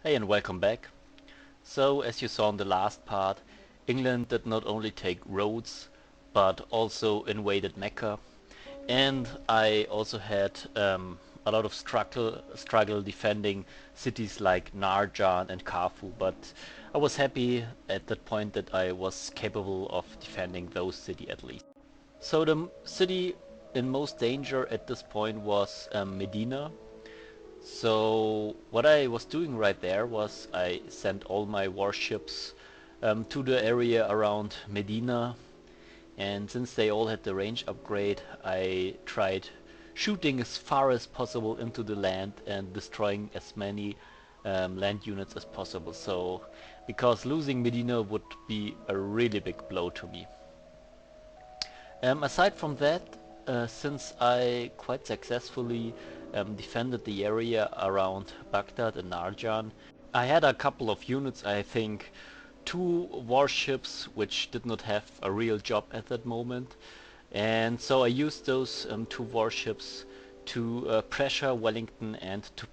Hey and welcome back. So as you saw in the last part, England did not only take Rhodes but also invaded Mecca, and I also had a lot of struggle defending cities like Narjan and Kharfu, but I was happy at that point that I was capable of defending those cities at least. So the city in most danger at this point was Medina. So what I was doing right there was I sent all my warships to the area around Medina, and since they all had the range upgrade, I tried shooting as far as possible into the land and destroying as many land units as possible. So because losing Medina would be a really big blow to me. Aside from that, since I quite successfully defended the area around Baghdad and Narjan, I had a couple of units, I think 2 warships, which did not have a real job at that moment. And so I used those 2 warships to pressure Wellington and to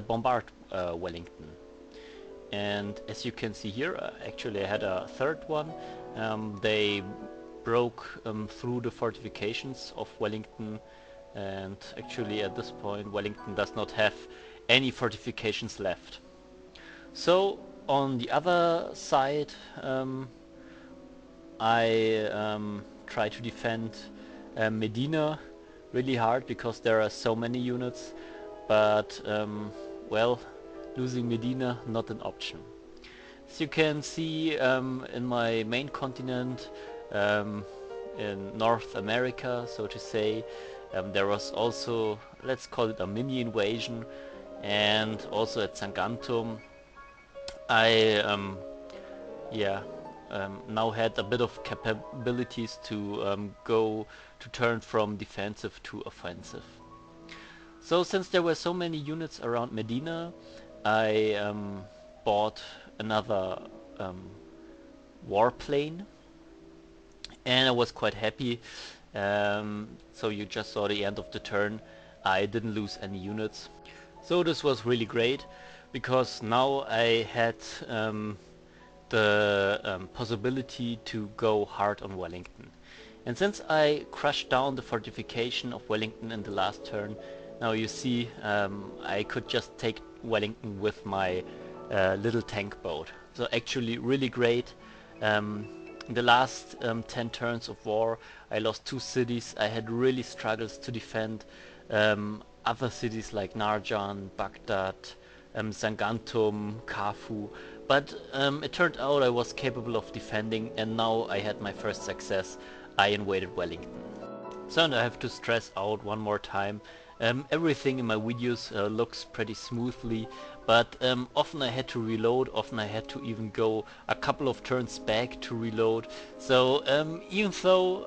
bombard Wellington. And as you can see here, actually I had a third one. They broke through the fortifications of Wellington, and actually at this point Wellington does not have any fortifications left. So on the other side, I try to defend Medina really hard because there are so many units, but well, losing Medina not an option. As you can see, in my main continent, in North America, so to say, there was also, let's call it a mini invasion, and also at Saguntum I now had a bit of capabilities to turn from defensive to offensive. So since there were so many units around Medina, I bought another warplane, and I was quite happy. So you just saw the end of the turn. I didn't lose any units. So this was really great because now I had the possibility to go hard on Wellington. And since I crushed down the fortification of Wellington in the last turn, now you see I could just take Wellington with my little tank boat. So actually really great. In the last 10 turns of war I lost 2 cities. I had really struggles to defend other cities like Narjan, Baghdad, Saguntum, Kharfu, but it turned out I was capable of defending, and now I had my first success. I invaded Wellington. So and I have to stress out one more time, everything in my videos looks pretty smoothly, but often I had to reload, often I had to even go a couple of turns back to reload. So even though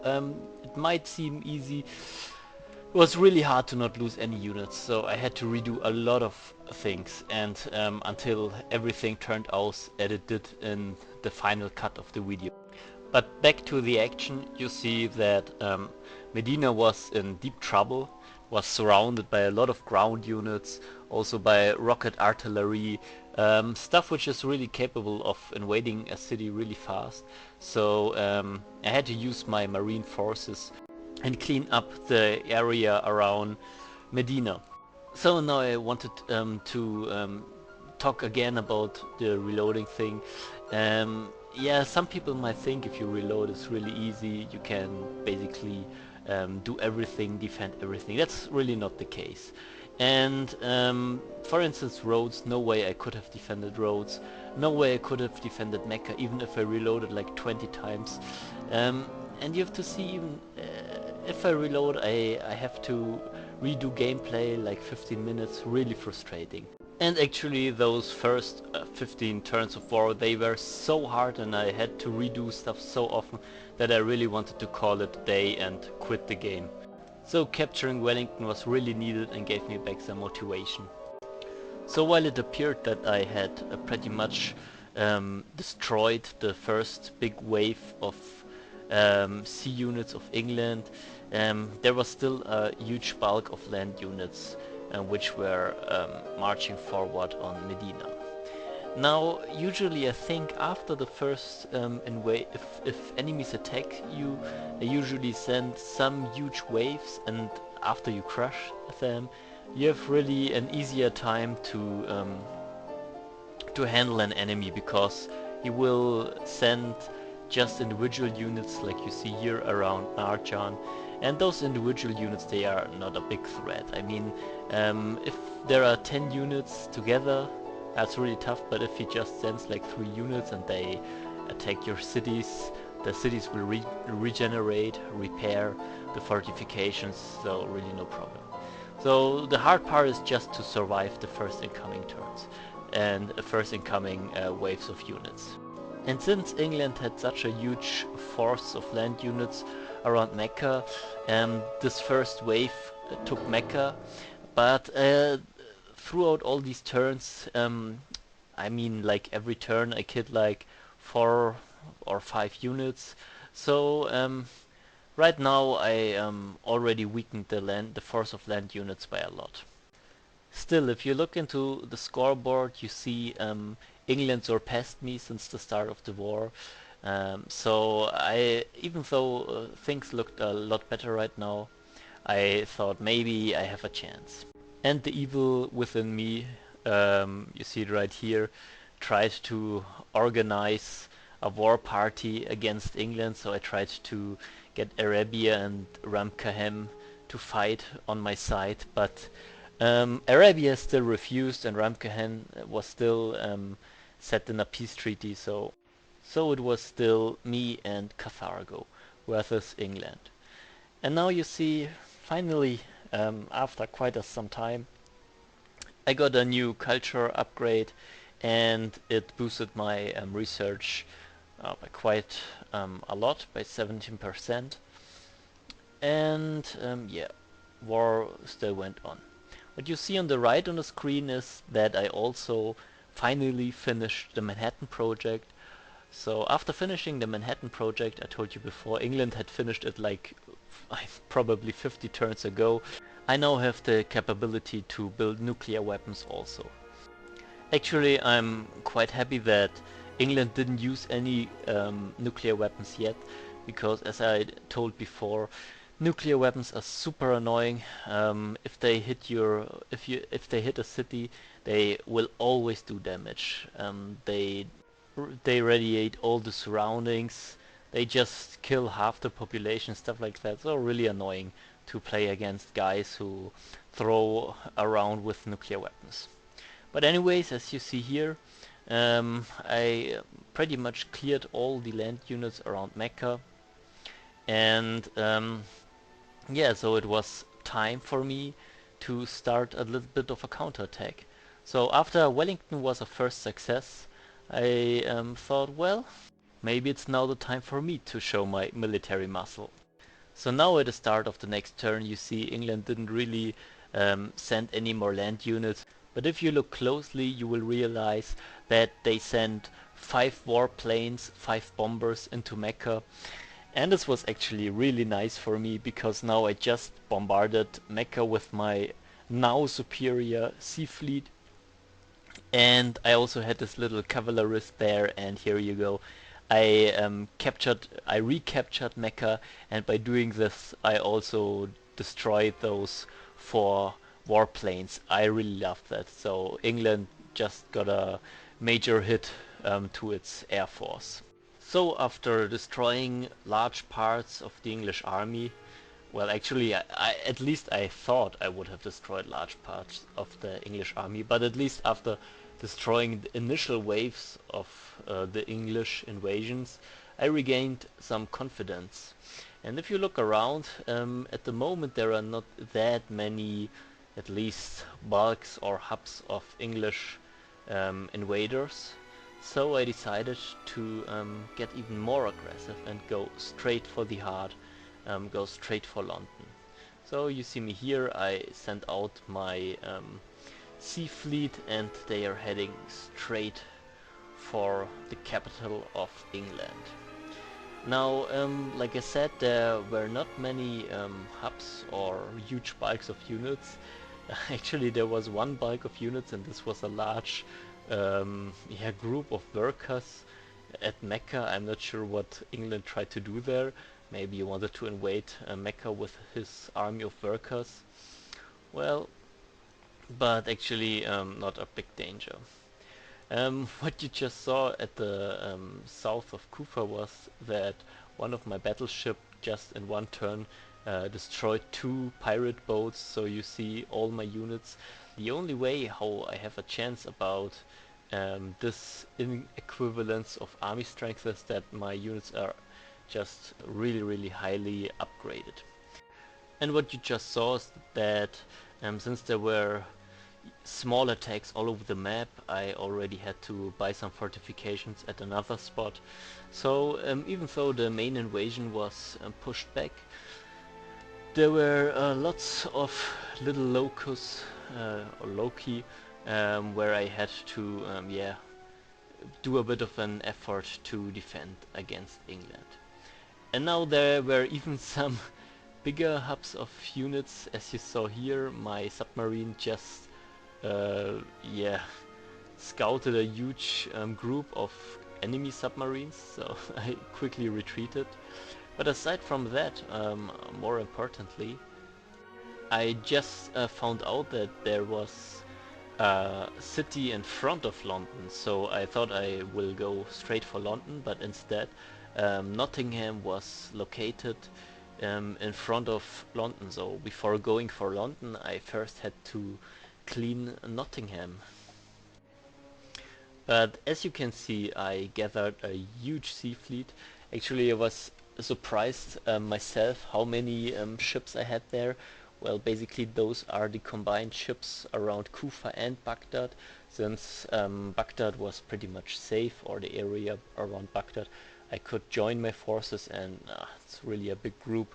it might seem easy, it was really hard to not lose any units, so I had to redo a lot of things, and until everything turned out as it did in the final cut of the video. But back to the action, you see that Medina was in deep trouble, was surrounded by a lot of ground units, also by rocket artillery, stuff which is really capable of invading a city really fast. So I had to use my marine forces and clean up the area around Medina. So now I wanted to talk again about the reloading thing. Yeah, some people might think if you reload it's really easy, you can basically do everything, defend everything. That's really not the case. And for instance Rhodes, no way I could have defended Rhodes, no way I could have defended Mecca even if I reloaded like 20 times. And you have to see, even if I reload I have to redo gameplay like 15 minutes, really frustrating. And actually those first 15 turns of war, they were so hard and I had to redo stuff so often that I really wanted to call it a day and quit the game. So capturing Wellington was really needed and gave me back some motivation. So while it appeared that I had pretty much destroyed the first big wave of sea units of England, there was still a huge bulk of land units which were marching forward on Medina. Now, usually I think after the first if enemies attack you, they usually send some huge waves, and after you crush them, you have really an easier time to handle an enemy, because he will send just individual units like you see here around Narjan, and those individual units, they are not a big threat. I mean, if there are 10 units together, that's really tough, but if he just sends like 3 units and they attack your cities, the cities will regenerate, repair the fortifications, so really no problem. So the hard part is just to survive the first incoming turns and first incoming waves of units. And since England had such a huge force of land units around Mecca, this first wave took Mecca, but throughout all these turns, I mean, like every turn I killed like 4 or 5 units. So right now I already weakened the force of land units by a lot. Still, if you look into the scoreboard, you see England surpassed me since the start of the war. So even though things looked a lot better right now, I thought maybe I have a chance. And the evil within me, you see it right here, tried to organize a war party against England. So I tried to get Arabia and Ramkahem to fight on my side, but Arabia still refused, and Ramkahen was still set in a peace treaty. So it was still me and Carthago versus England. And now you see, finally, after quite some time, I got a new culture upgrade, and it boosted my research by quite a lot, by 17%. And yeah, war still went on. What you see on the right on the screen is that I also finally finished the Manhattan Project. So after finishing the Manhattan Project, I told you before, England had finished it like probably 50 turns ago. I now have the capability to build nuclear weapons also. Actually, I'm quite happy that England didn't use any nuclear weapons yet, because as I told before, nuclear weapons are super annoying. If they hit if they hit a city, they will always do damage. They radiate all the surroundings. They just kill half the population, stuff like that. So really annoying to play against guys who throw around with nuclear weapons. But anyways, as you see here, I pretty much cleared all the land units around Mecca, and yeah, so it was time for me to start a little bit of a counterattack. So after Wellington was a first success, I thought, well, maybe it's now the time for me to show my military muscle. So now at the start of the next turn, you see England didn't really send any more land units, but if you look closely, you will realize that they sent 5 warplanes, 5 bombers into Mecca. And this was actually really nice for me, because now I just bombarded Mecca with my now superior sea fleet. And I also had this little cavalrist there, and here you go. I recaptured Mecca, and by doing this I also destroyed those 4 warplanes. I really loved that. So England just got a major hit to its air force. So after destroying large parts of the English army, well, actually, at least I thought I would have destroyed large parts of the English army, but at least after destroying the initial waves of the English invasions, I regained some confidence. And if you look around, at the moment there are not that many, at least bulks or hubs of English invaders. So I decided to get even more aggressive and go straight for the heart, go straight for London. So you see me here, I sent out my sea fleet, and they are heading straight for the capital of England. Now, like I said, there were not many hubs or huge bulks of units. Actually, there was one bulk of units, and this was a large yeah, group of workers at Mecca. I'm not sure what England tried to do there. Maybe he wanted to invade Mecca with his army of workers. Well, but actually not a big danger. What you just saw at the south of Kufa was that one of my battleship just in one turn destroyed two pirate boats, so you see all my units. The only way how I have a chance about this inequivalence of army strength is that my units are just really highly upgraded. And what you just saw is that since there were small attacks all over the map, I already had to buy some fortifications at another spot. So even though the main invasion was pushed back, there were lots of little locus or Loki where I had to yeah, do a bit of an effort to defend against England. And now there were even some bigger hubs of units, as you saw here. My submarine just yeah, scouted a huge group of enemy submarines, so I quickly retreated. But aside from that, more importantly, I just found out that there was a city in front of London, so I thought I will go straight for London, but instead Nottingham was located in front of London. So before going for London, I first had to clean Nottingham. But as you can see, I gathered a huge sea fleet. Actually, I was surprised myself how many ships I had there. Well, basically those are the combined ships around Kufa and Baghdad, since Baghdad was pretty much safe, or the area around Baghdad. I could join my forces, and it's really a big group.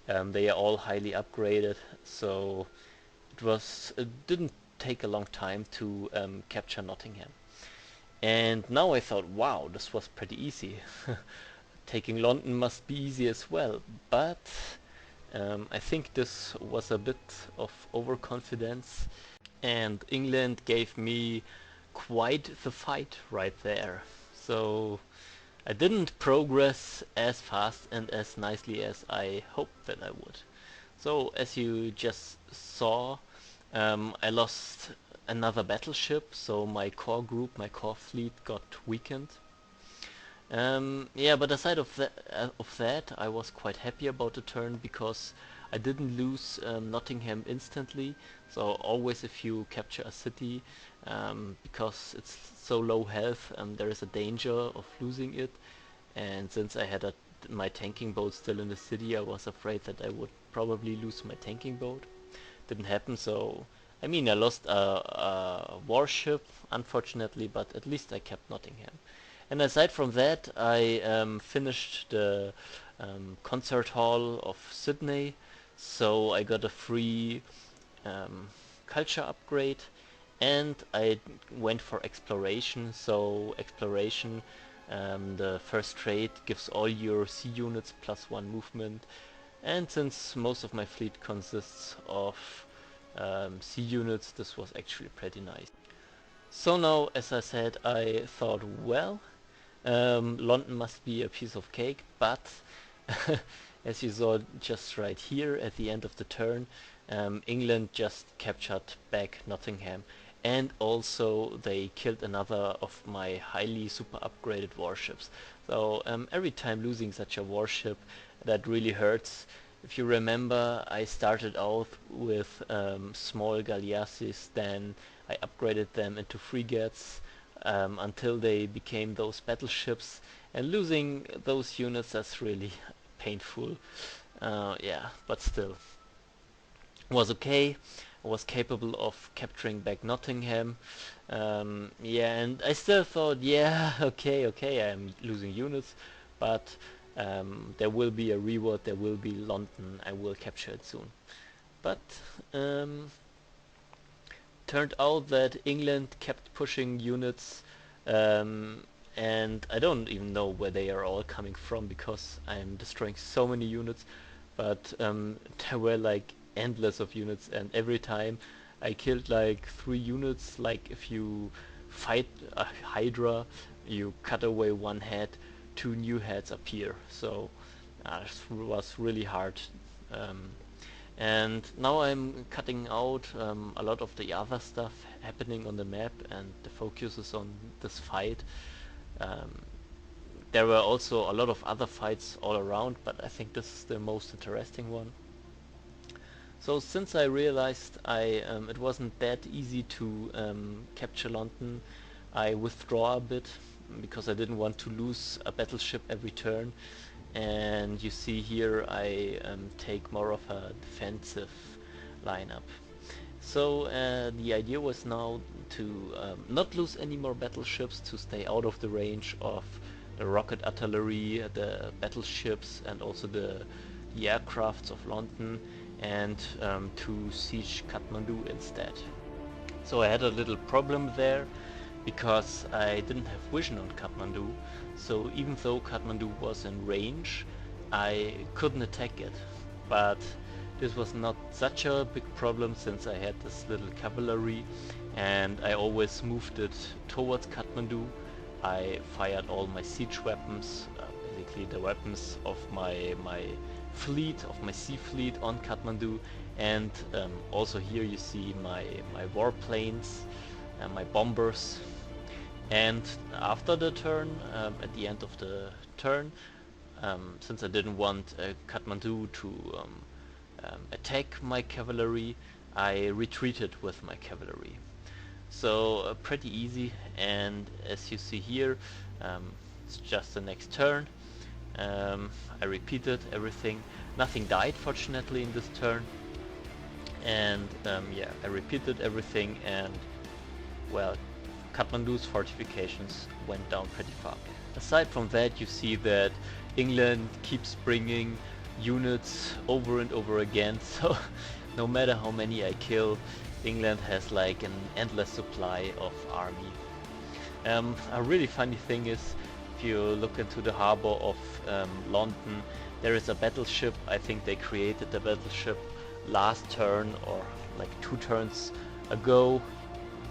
They are all highly upgraded, so it didn't take a long time to capture Nottingham. And now I thought, wow, this was pretty easy. Taking London must be easy as well, but I think this was a bit of overconfidence, and England gave me quite the fight right there. So I didn't progress as fast and as nicely as I hoped that I would. So as you just saw, I lost another battleship, so my core group, my core fleet got weakened. Yeah, but aside of that, I was quite happy about the turn because I didn't lose Nottingham instantly. So always if you capture a city, because it's so low health, there is a danger of losing it. And since I had my tanking boat still in the city, I was afraid that I would probably lose my tanking boat. Didn't happen, so I mean I lost a warship, unfortunately, but at least I kept Nottingham. And aside from that, I finished the concert hall of Sydney, so I got a free culture upgrade, and I went for exploration. So exploration, the first trade gives all your sea units +1 movement, and since most of my fleet consists of sea units, this was actually pretty nice. So now, as I said, I thought, well, London must be a piece of cake, but as you saw just right here at the end of the turn, England just captured back Nottingham, and also they killed another of my highly super upgraded warships. So every time losing such a warship, that really hurts. If you remember, I started out with small galleasses, then I upgraded them into frigates, until they became those battleships, and losing those units, that's really painful. Yeah, but still, was okay. I was capable of capturing back Nottingham. Yeah, and I still thought, yeah, okay, I'm losing units, but there will be a reward, there will be London, I will capture it soon. But turned out that England kept pushing units, um, and I don't even know where they are all coming from because I'm destroying so many units, but there were like endless of units, and every time I killed like 3 units, like if you fight a Hydra, you cut away one head, two new heads appear. So it was really hard. Um, and now I'm cutting out a lot of the other stuff happening on the map, and the focus is on this fight. Um, there were also a lot of other fights all around, but I think this is the most interesting one. So since I realized it wasn't that easy to capture London, I withdraw a bit because I didn't want to lose a battleship every turn. And you see here I take more of a defensive lineup. So the idea was now to not lose any more battleships, to stay out of the range of the rocket artillery, the battleships, and also the aircrafts of London, and to siege Kathmandu instead. So I had a little problem there because I didn't have vision on Kathmandu, so even though Kathmandu was in range, I couldn't attack it. But this was not such a big problem since I had this little cavalry and I always moved it towards Kathmandu. I fired all my siege weapons, basically the weapons of my fleet, of my sea fleet on Kathmandu, and also here you see my warplanes and my bombers. And after the turn, at the end of the turn, since I didn't want Kathmandu to attack my cavalry, I retreated with my cavalry. So pretty easy, and as you see here, it's just the next turn. I repeated everything. Nothing died fortunately in this turn, and yeah, I repeated everything, and well, Kathmandu's fortifications went down pretty far. Aside from that, you see that England keeps bringing units over and over again, so no matter how many I kill, England has like an endless supply of army. A really funny thing is, if you look into the harbor of London, there is a battleship. I think they created the battleship last turn or like 2 turns ago.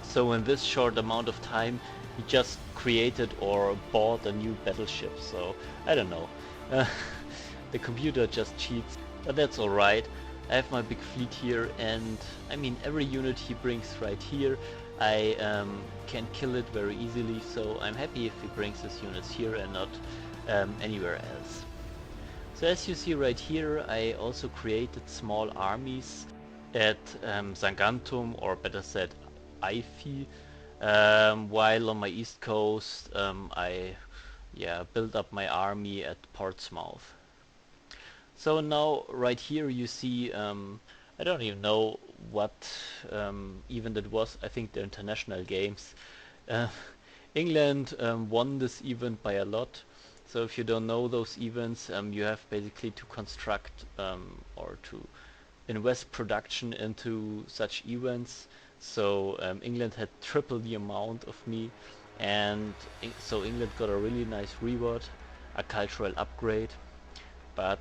So in this short amount of time, he just created or bought a new battleship. So I don't know. The computer just cheats, but that's alright. I have my big fleet here, and I mean every unit he brings right here, I can kill it very easily. So I'm happy if he brings his units here and not anywhere else. So as you see right here, I also created small armies at Zangantum, or better said CIV, while on my east coast I built up my army at Portsmouth. So now right here you see, I don't even know what event it was. I think the international games. England won this event by a lot. So if you don't know those events, you have basically to construct or to invest production into such events. So England had triple the amount of me, and so England got a really nice reward, a cultural upgrade. But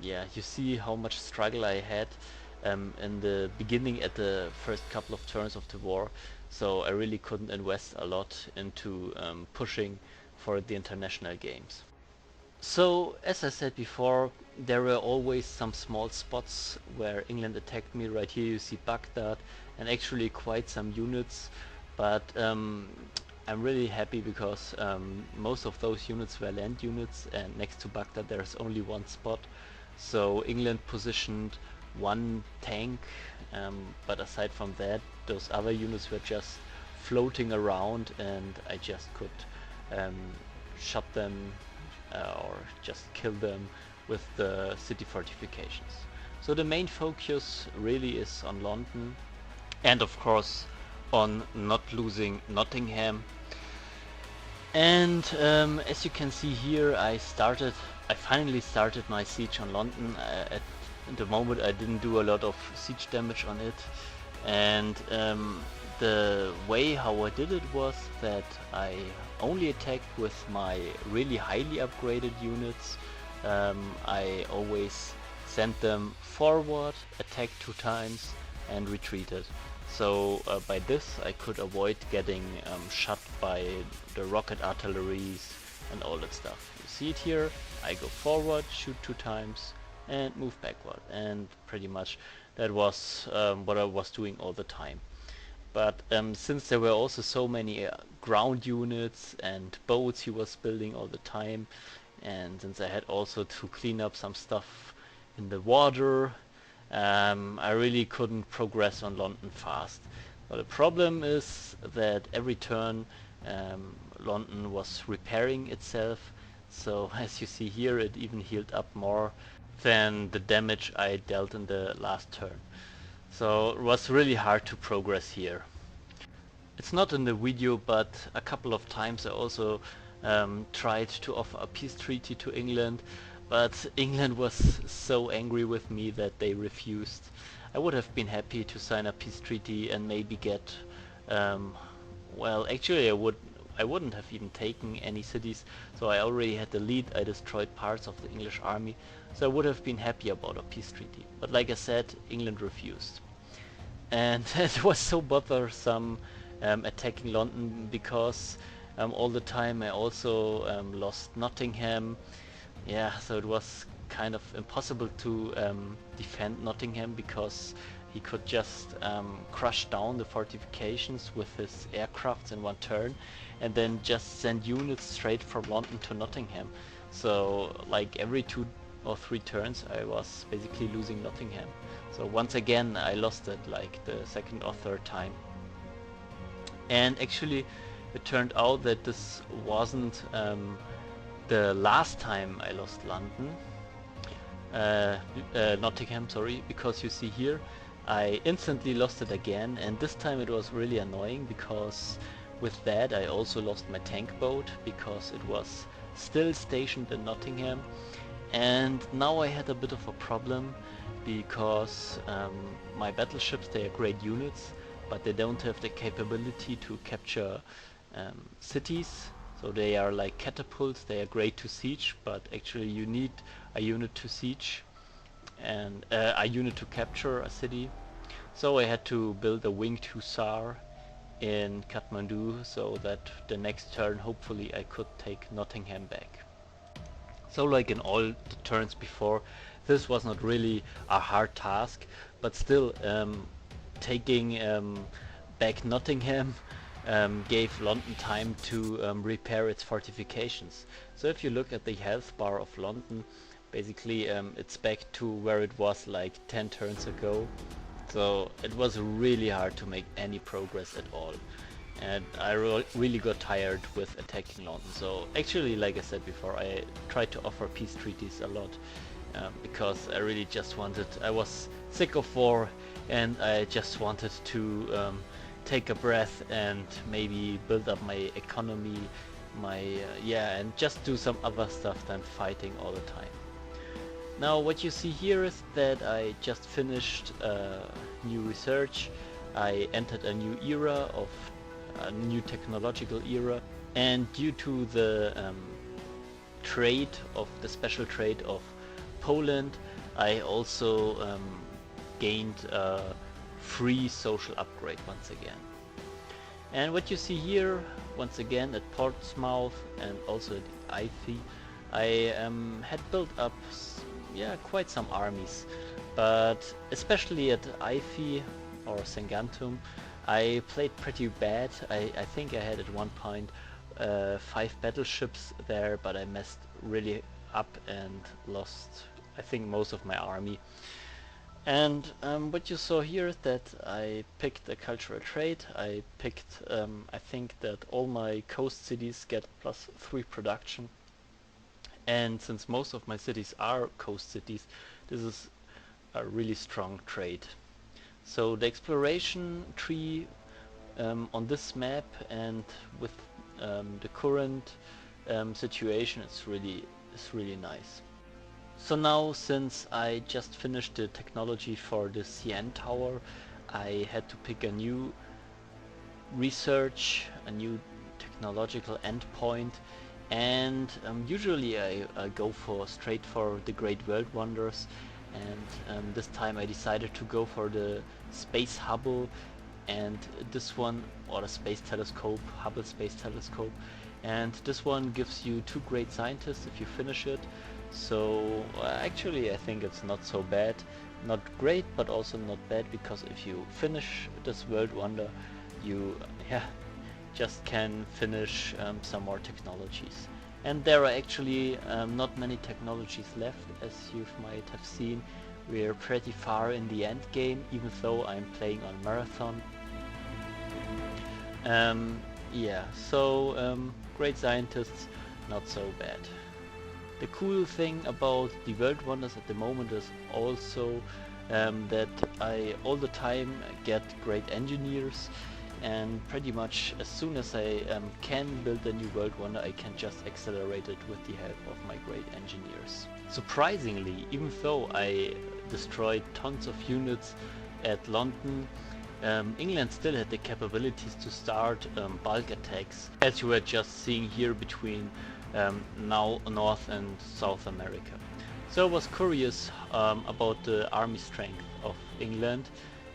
yeah, you see how much struggle I had in the beginning at the first couple of turns of the war. So I really couldn't invest a lot into pushing for the international games. So as I said before, there were always some small spots where England attacked me. Right here you see Baghdad and actually quite some units, but I'm really happy because most of those units were land units, and next to Baghdad there's only one spot. So England positioned one tank, but aside from that, those other units were just floating around, and I just could shot them or just kill them with the city fortifications. So the main focus really is on London, and of course on not losing Nottingham. And as you can see here, I finally started my siege on London. At the moment I didn't do a lot of siege damage on it, and the way how I did it was that I only attacked with my really highly upgraded units. I always sent them forward, attacked 2 times and retreated. So by this I could avoid getting shot by the rocket artilleries and all that stuff. You see it here, I go forward, shoot 2 times and move backward, and pretty much that was what I was doing all the time. But since there were also so many ground units and boats he was building all the time, and since I had also to clean up some stuff in the water, I really couldn't progress on London fast. But the problem is that every turn London was repairing itself, so as you see here it even healed up more than the damage I dealt in the last turn. So it was really hard to progress here. It's not in the video, but a couple of times I also tried to offer a peace treaty to England, but England was so angry with me that they refused. I would have been happy to sign a peace treaty and maybe get, well, actually I wouldn't have even taken any cities, so I already had the lead. I destroyed parts of the English army, so I would have been happy about a peace treaty. But like I said, England refused. And it was so bothersome attacking London, because all the time I also lost Nottingham. Yeah, so it was kind of impossible to defend Nottingham, because he could just crush down the fortifications with his aircrafts in one turn and then just send units straight from London to Nottingham. So like every 2 or 3 turns I was basically losing Nottingham. So once again I lost it like the 2nd or 3rd time. And actually it turned out that this wasn't the last time I lost London, Nottingham, sorry, because you see here I instantly lost it again, and this time it was really annoying, because with that I also lost my tank boat because it was still stationed in Nottingham. And now I had a bit of a problem, because my battleships, they are great units, but they don't have the capability to capture cities. So they are like catapults, they are great to siege, but actually you need a unit to siege and a unit to capture a city. So I had to build a winged hussar in Kathmandu, so that the next turn hopefully I could take Nottingham back. So like in all the turns before, this was not really a hard task, but still taking back Nottingham gave London time to repair its fortifications. So if you look at the health bar of London, basically it's back to where it was like 10 turns ago. So it was really hard to make any progress at all. And I really got tired with attacking London. So actually, like I said before, I tried to offer peace treaties a lot, because I really just wanted, I was sick of war and I just wanted to take a breath and maybe build up my economy, yeah, and just do some other stuff than fighting all the time. Now what you see here is that I just finished new research. I entered a new era, of a new technological era, and due to the trade of the special trade of Poland, I also gained a free social upgrade once again. And what you see here once again at Portsmouth and also at CIV, I had built up quite some armies, but especially at CIV or Sengantum I played pretty bad. I think I had at one point 5 battleships there, but I messed really up and lost, I think, most of my army. And what you saw here is that I picked a cultural trait. I picked, I think that all my coast cities get +3 production. And since most of my cities are coast cities, this is a really strong trait. So the exploration tree on this map and with the current situation, it's really nice. So now, since I just finished the technology for the CN tower, I had to pick a new research, a new technological endpoint, and usually I go straight for the Great World Wonders, and this time I decided to go for the Space Hubble, and this one, or the space telescope, Hubble Space Telescope, and this one gives you 2 great scientists if you finish it. So actually I think it's not so bad, not great but also not bad, because if you finish this world wonder you just can finish some more technologies. And there are actually not many technologies left, as you might have seen. We're pretty far in the end game, even though I'm playing on marathon. Great scientists, not so bad. The cool thing about the world wonders at the moment is also that I all the time get great engineers, and pretty much as soon as I can build a new world wonder, I can just accelerate it with the help of my great engineers. Surprisingly, even though I destroyed tons of units at London, England still had the capabilities to start bulk attacks, as you were just seeing here between now North and South America. So I was curious about the army strength of England,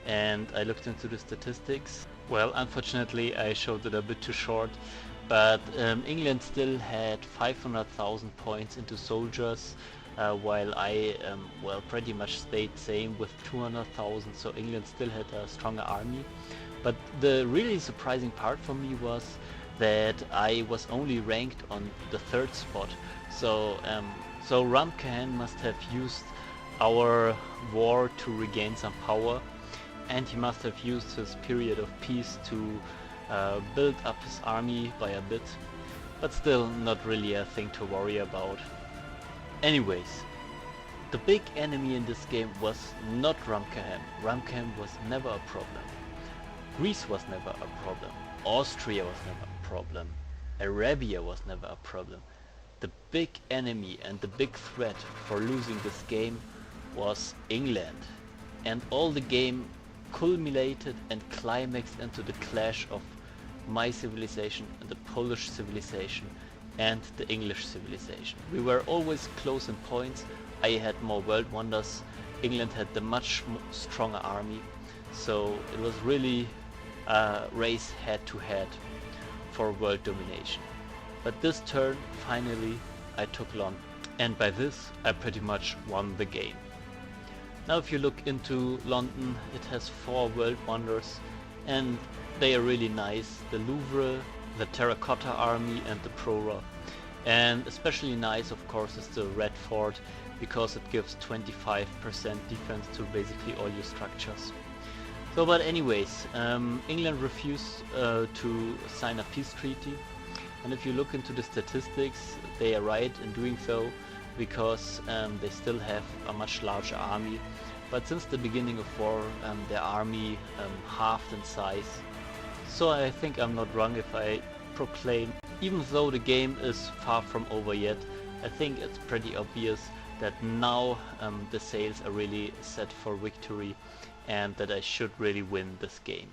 and I looked into the statistics. Well, unfortunately I showed it a bit too short, but England still had 500,000 points into soldiers, while I pretty much stayed same with 200,000, so England still had a stronger army. But the really surprising part for me was that I was only ranked on the 3rd spot. So Ramkhan must have used our war to regain some power, and he must have used his period of peace to build up his army by a bit, but still not really a thing to worry about. Anyways, the big enemy in this game was not Ramkhan. Ramkhan was never a problem. Greece was never a problem. Austria was never a problem. Arabia was never a problem. The big enemy and the big threat for losing this game was England. And all the game culminated and climaxed into the clash of my civilization and the Polish civilization and the English civilization. We were always close in points. I had more world wonders. England had the much stronger army. So it was really a race head to head for world domination. But this turn, finally, I took London. And by this, I pretty much won the game. Now if you look into London, it has 4 world wonders, and they are really nice. The Louvre, the Terracotta Army and the Prora. And especially nice, of course, is the Red Fort, because it gives 25% defense to basically all your structures. So, but anyways, England refused to sign a peace treaty, and if you look into the statistics, they are right in doing so, because they still have a much larger army. But since the beginning of war, their army halved in size. So I think I'm not wrong if I proclaim, even though the game is far from over yet, I think it's pretty obvious that now the sails are really set for victory, and that I should really win this game.